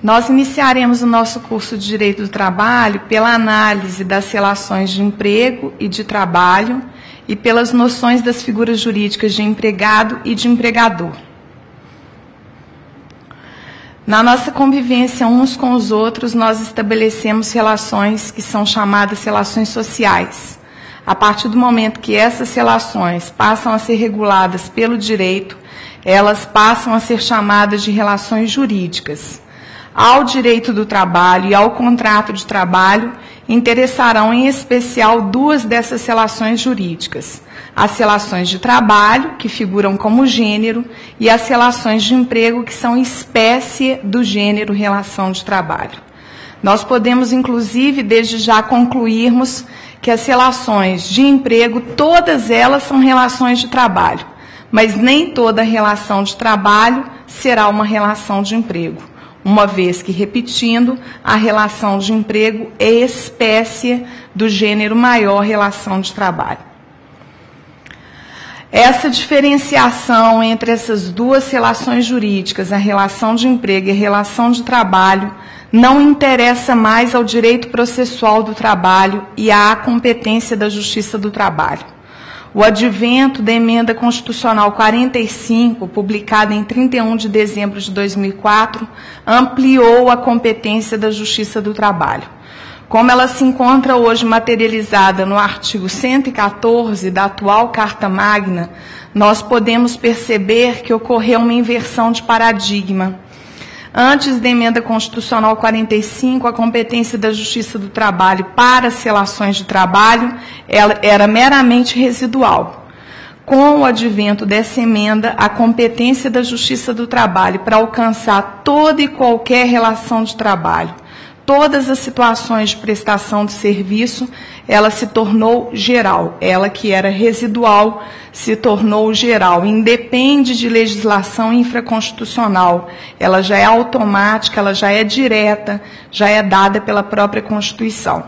Nós iniciaremos o nosso curso de Direito do Trabalho pela análise das relações de emprego e de trabalho e pelas noções das figuras jurídicas de empregado e de empregador. Na nossa convivência uns com os outros, nós estabelecemos relações que são chamadas relações sociais. A partir do momento que essas relações passam a ser reguladas pelo direito, elas passam a ser chamadas de relações jurídicas. Ao direito do trabalho e ao contrato de trabalho interessarão em especial duas dessas relações jurídicas: as relações de trabalho, que figuram como gênero, e as relações de emprego, que são espécie do gênero relação de trabalho. Nós podemos, inclusive, desde já concluirmos que as relações de emprego, todas elas são relações de trabalho, mas nem toda relação de trabalho será uma relação de emprego, uma vez que, repetindo, a relação de emprego é espécie do gênero maior relação de trabalho. Essa diferenciação entre essas duas relações jurídicas, a relação de emprego e a relação de trabalho, não interessa mais ao direito processual do trabalho e à competência da Justiça do Trabalho. O advento da Emenda Constitucional 45, publicada em 31 de dezembro de 2004, ampliou a competência da Justiça do Trabalho. Como ela se encontra hoje materializada no artigo 114 da atual Carta Magna, nós podemos perceber que ocorreu uma inversão de paradigma. Antes da Emenda Constitucional 45, a competência da Justiça do Trabalho para as relações de trabalho era meramente residual. Com o advento dessa emenda, a competência da Justiça do Trabalho para alcançar toda e qualquer relação de trabalho, todas as situações de prestação de serviço, ela se tornou geral. Ela, que era residual, se tornou geral. Independe de legislação infraconstitucional. Ela já é automática, ela já é direta, já é dada pela própria Constituição.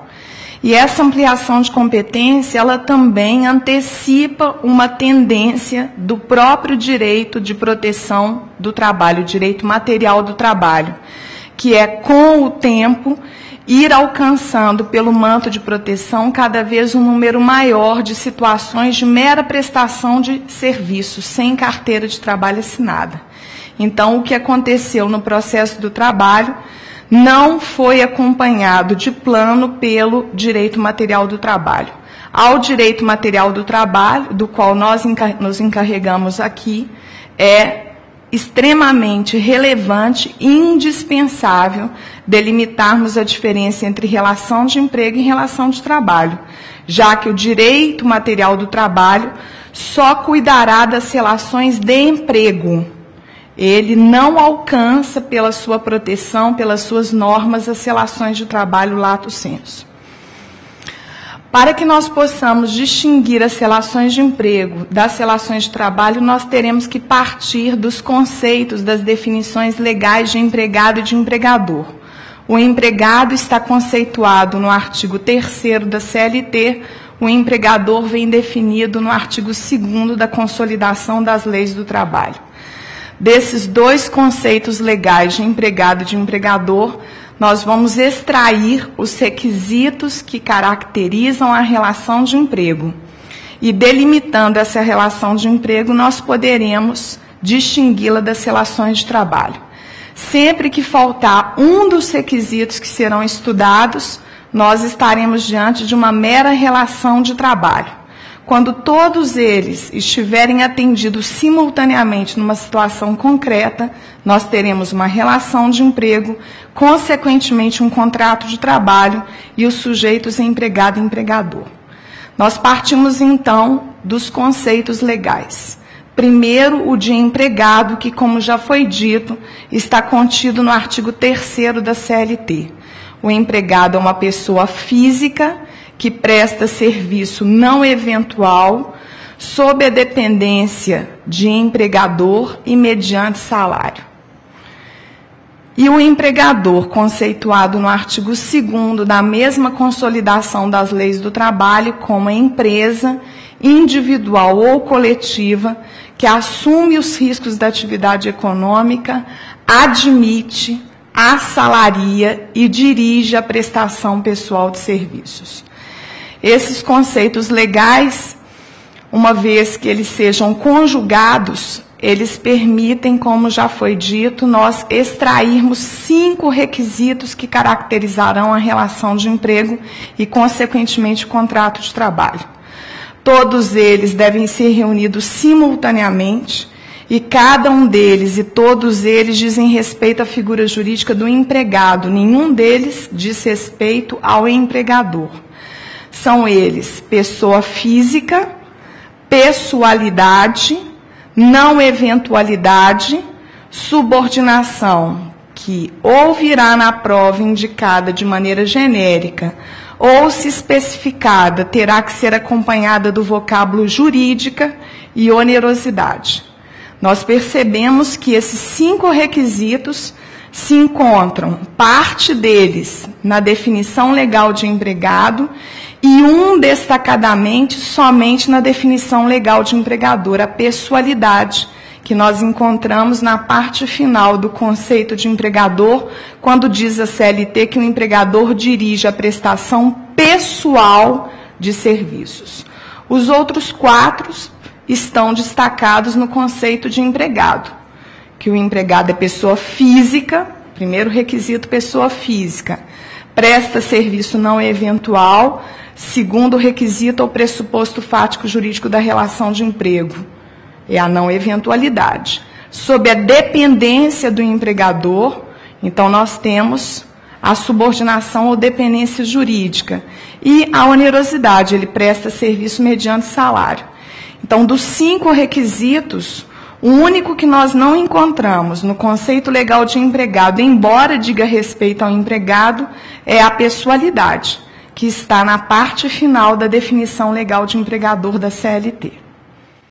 E essa ampliação de competência, ela também antecipa uma tendência do próprio direito de proteção do trabalho, o direito material do trabalho, que é, com o tempo, ir alcançando pelo manto de proteção cada vez um número maior de situações de mera prestação de serviço, sem carteira de trabalho assinada. Então, o que aconteceu no processo do trabalho não foi acompanhado de plano pelo direito material do trabalho. Ao direito material do trabalho, do qual nós nos encarregamos aqui, é extremamente relevante e indispensável delimitarmos a diferença entre relação de emprego e relação de trabalho, já que o direito material do trabalho só cuidará das relações de emprego. Ele não alcança, pela sua proteção, pelas suas normas, as relações de trabalho lato sensu. Para que nós possamos distinguir as relações de emprego das relações de trabalho, nós teremos que partir dos conceitos, das definições legais de empregado e de empregador. O empregado está conceituado no artigo 3º da CLT, o empregador vem definido no artigo 2º da Consolidação das Leis do Trabalho. Desses dois conceitos legais de empregado e de empregador, nós vamos extrair os requisitos que caracterizam a relação de emprego. E, delimitando essa relação de emprego, nós poderemos distingui-la das relações de trabalho. Sempre que faltar um dos requisitos que serão estudados, nós estaremos diante de uma mera relação de trabalho. Quando todos eles estiverem atendidos simultaneamente numa situação concreta, nós teremos uma relação de emprego, consequentemente um contrato de trabalho e os sujeitos empregado e empregador. Nós partimos, então, dos conceitos legais. Primeiro, o de empregado, que, como já foi dito, está contido no artigo 3º da CLT. O empregado é uma pessoa física que presta serviço não eventual, sob a dependência de empregador e mediante salário. E o empregador, conceituado no artigo 2º da mesma Consolidação das Leis do Trabalho, como a empresa individual ou coletiva que assume os riscos da atividade econômica, admite assalaria e dirige a prestação pessoal de serviços. Esses conceitos legais, uma vez que eles sejam conjugados, eles permitem, como já foi dito, nós extrairmos 5 requisitos que caracterizarão a relação de emprego e, consequentemente, o contrato de trabalho. Todos eles devem ser reunidos simultaneamente e cada um deles e todos eles dizem respeito à figura jurídica do empregado. Nenhum deles diz respeito ao empregador. São eles pessoa física, pessoalidade, não eventualidade, subordinação, que ou virá na prova indicada de maneira genérica, ou, se especificada, terá que ser acompanhada do vocábulo jurídica, e onerosidade. Nós percebemos que esses 5 requisitos se encontram, parte deles, na definição legal de empregado, e um destacadamente somente na definição legal de empregador, a pessoalidade, que nós encontramos na parte final do conceito de empregador, quando diz a CLT que o empregador dirige a prestação pessoal de serviços. Os outros 4 estão destacados no conceito de empregado, que o empregado é pessoa física, primeiro requisito, pessoa física, presta serviço não eventual. Segundo requisito ou pressuposto fático jurídico da relação de emprego, é a não eventualidade. Sob a dependência do empregador, então nós temos a subordinação ou dependência jurídica. E a onerosidade, ele presta serviço mediante salário. Então, dos 5 requisitos, o único que nós não encontramos no conceito legal de empregado, embora diga respeito ao empregado, é a pessoalidade, que está na parte final da definição legal de empregador da CLT.